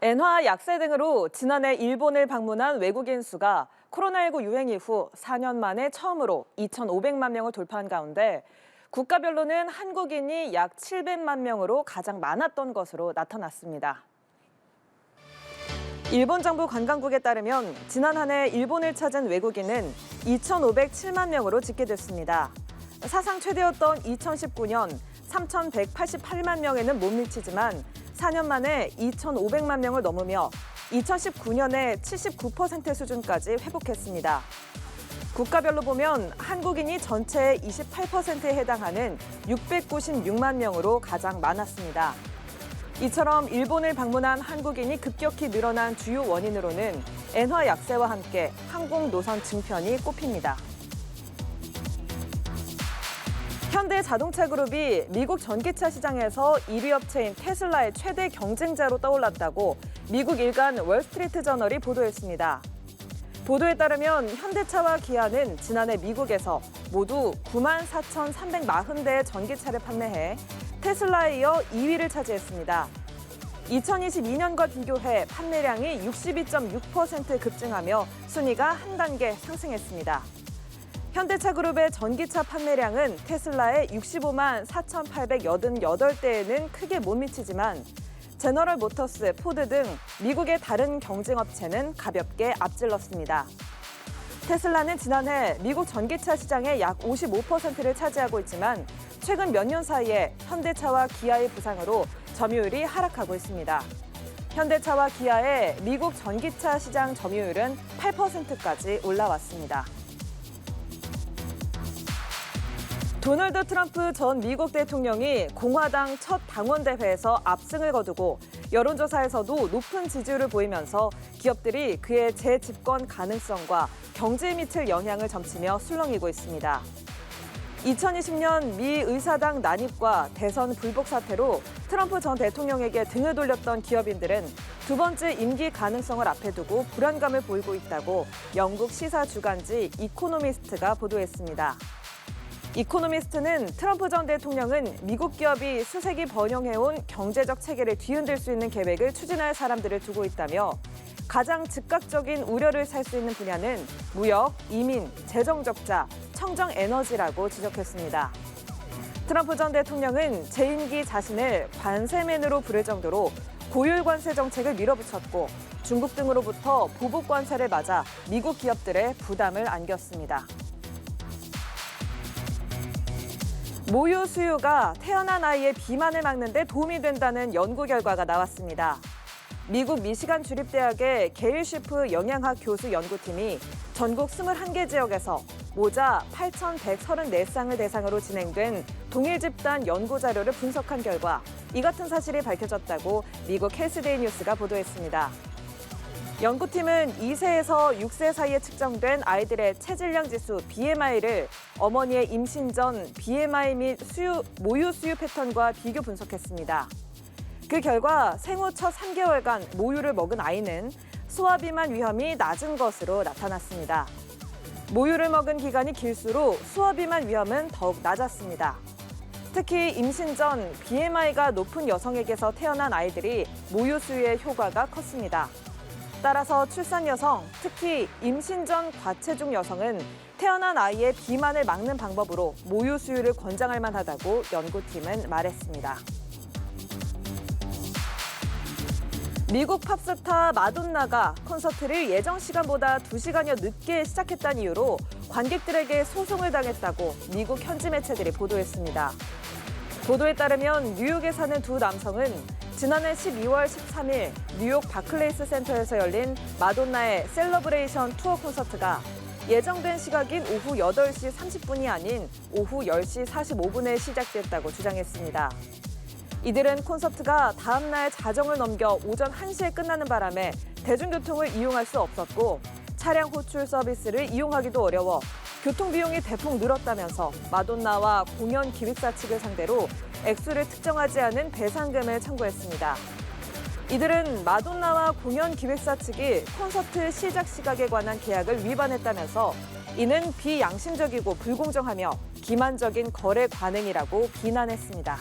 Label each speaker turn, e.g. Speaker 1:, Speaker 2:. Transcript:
Speaker 1: 엔화 약세 등으로 지난해 일본을 방문한 외국인 수가 코로나19 유행 이후 4년 만에 처음으로 2,500만 명을 돌파한 가운데 국가별로는 한국인이 약 700만 명으로 가장 많았던 것으로 나타났습니다. 일본 정부 관광국에 따르면 지난 한 해 일본을 찾은 외국인은 2,507만 명으로 집계됐습니다. 사상 최대였던 2019년 3,188만 명에는 못 미치지만 4년 만에 2,500만 명을 넘으며 2019년의 79% 수준까지 회복했습니다. 국가별로 보면 한국인이 전체의 28%에 해당하는 696만 명으로 가장 많았습니다. 이처럼 일본을 방문한 한국인이 급격히 늘어난 주요 원인으로는 엔화 약세와 함께 항공 노선 증편이 꼽힙니다. 현대자동차그룹이 미국 전기차 시장에서 1위 업체인 테슬라의 최대 경쟁자로 떠올랐다고 미국 일간 월스트리트저널이 보도했습니다. 보도에 따르면 현대차와 기아는 지난해 미국에서 모두 94,340대의 전기차를 판매해 테슬라에 이어 2위를 차지했습니다. 2022년과 비교해 판매량이 62.6% 급증하며 순위가 한 단계 상승했습니다. 현대차그룹의 전기차 판매량은 테슬라의 65만 4,888대에는 크게 못 미치지만 제너럴 모터스, 포드 등 미국의 다른 경쟁업체는 가볍게 앞질렀습니다. 테슬라는 지난해 미국 전기차 시장의 약 55%를 차지하고 있지만 최근 몇 년 사이에 현대차와 기아의 부상으로 점유율이 하락하고 있습니다. 현대차와 기아의 미국 전기차 시장 점유율은 8%까지 올라왔습니다. 도널드 트럼프 전 미국 대통령이 공화당 첫 당원대회에서 압승을 거두고 여론조사에서도 높은 지지율을 보이면서 기업들이 그의 재집권 가능성과 경제에 미칠 영향을 점치며 술렁이고 있습니다. 2020년 미 의사당 난입과 대선 불복 사태로 트럼프 전 대통령에게 등을 돌렸던 기업인들은 두 번째 임기 가능성을 앞에 두고 불안감을 보이고 있다고 영국 시사 주간지 이코노미스트가 보도했습니다. 이코노미스트는 트럼프 전 대통령은 미국 기업이 수세기 번영해온 경제적 체계를 뒤흔들 수 있는 계획을 추진할 사람들을 두고 있다며 가장 즉각적인 우려를 살 수 있는 분야는 무역, 이민, 재정 적자, 청정 에너지라고 지적했습니다. 트럼프 전 대통령은 재임기 자신을 관세맨으로 부를 정도로 고율 관세 정책을 밀어붙였고 중국 등으로부터 보복 관세를 맞아 미국 기업들의 부담을 안겼습니다. 모유 수유가 태어난 아이의 비만을 막는 데 도움이 된다는 연구 결과가 나왔습니다. 미국 미시간 주립대학의 게일 쉬프 영양학 교수 연구팀이 전국 21개 지역에서 모자 8,134쌍을 대상으로 진행된 동일 집단 연구 자료를 분석한 결과 이 같은 사실이 밝혀졌다고 미국 헬스데이 뉴스가 보도했습니다. 연구팀은 2세에서 6세 사이에 측정된 아이들의 체질량 지수 BMI를 어머니의 임신 전 BMI 및 모유 수유 패턴과 비교 분석했습니다. 그 결과 생후 첫 3개월간 모유를 먹은 아이는 소아비만 위험이 낮은 것으로 나타났습니다. 모유를 먹은 기간이 길수록 소아비만 위험은 더욱 낮았습니다. 특히 임신 전 BMI가 높은 여성에게서 태어난 아이들이 모유 수유의 효과가 컸습니다. 따라서 출산 여성, 특히 임신 전 과체중 여성은 태어난 아이의 비만을 막는 방법으로 모유 수유를 권장할 만하다고 연구팀은 말했습니다. 미국 팝스타 마돈나가 콘서트를 예정 시간보다 2시간여 늦게 시작했다는 이유로 관객들에게 소송을 당했다고 미국 현지 매체들이 보도했습니다. 보도에 따르면 뉴욕에 사는 두 남성은 지난해 12월 13일 뉴욕 바클레이스 센터에서 열린 마돈나의 셀러브레이션 투어 콘서트가 예정된 시각인 오후 8시 30분이 아닌 오후 10시 45분에 시작됐다고 주장했습니다. 이들은 콘서트가 다음 날 자정을 넘겨 오전 1시에 끝나는 바람에 대중교통을 이용할 수 없었고 차량 호출 서비스를 이용하기도 어려워 교통비용이 대폭 늘었다면서 마돈나와 공연 기획사 측을 상대로 액수를 특정하지 않은 배상금을 청구했습니다. 이들은 마돈나와 공연 기획사 측이 콘서트 시작 시각에 관한 계약을 위반했다면서 이는 비양심적이고 불공정하며 기만적인 거래 관행이라고 비난했습니다.